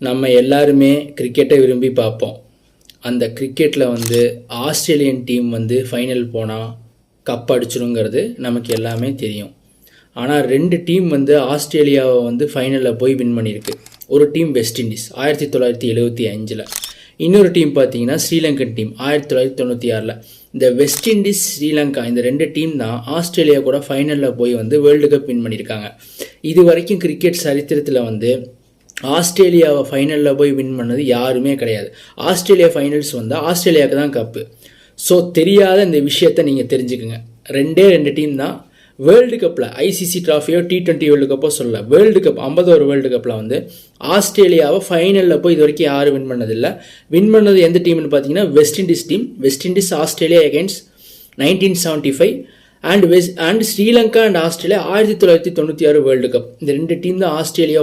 நம்ம எல்லாருமே கிரிக்கெட்டை விரும்பி பார்ப்போம். அந்த கிரிக்கெட்டில் ஆஸ்திரேலியன் டீம் ஃபைனல் போனால் கப் அடிச்சிருங்கிறது நமக்கு எல்லாமே தெரியும். ஆனால் 2 டீம் ஆஸ்திரேலியாவை ஃபைனலில் போய் வின் பண்ணியிருக்கு. ஒரு டீம் வெஸ்ட் இண்டீஸ் 1975, இன்னொரு டீம் பார்த்தீங்கன்னா ஸ்ரீலங்கன் டீம் 1996. இந்த வெஸ்ட் இண்டீஸ், ஸ்ரீலங்கா இந்த 2 டீம் தான் ஆஸ்திரேலியா கூட ஃபைனலில் போய் வேர்ல்டு கப் வின் பண்ணியிருக்காங்க. இது வரைக்கும் கிரிக்கெட் சரித்திரத்தில் ஆஸ்திரேலியாவை ஃபைனலில் போய் வின் பண்ணது யாருமே கிடையாது. ஆஸ்திரேலியா ஃபைனல்ஸ் ஆஸ்திரேலியாவுக்கு தான் கப்பு. ஸோ தெரியாத இந்த விஷயத்தை நீங்கள் தெரிஞ்சுக்குங்க. 2 டீம் தான் வேர்ல்டு கப்பில், ஐசிசி ட்ராஃபியோ T20 வேர்ல்டு கப்போ சொல்லல, வேர்ல்டு கப் 50 வேர்ல்டு கப்பில் ஆஸ்திரேலியாவை ஃபைனலில் போய் இது வரைக்கும் யாரும் வின் பண்ணதில்லை. வின் பண்ணது எந்த டீம்னு பார்த்தீங்கன்னா west Indies team. West Indies Australia against 1975 and Sri Lanka and Australia 1996 world cup. இந்த 2 டீம் தான் ஆஸ்திரேலியா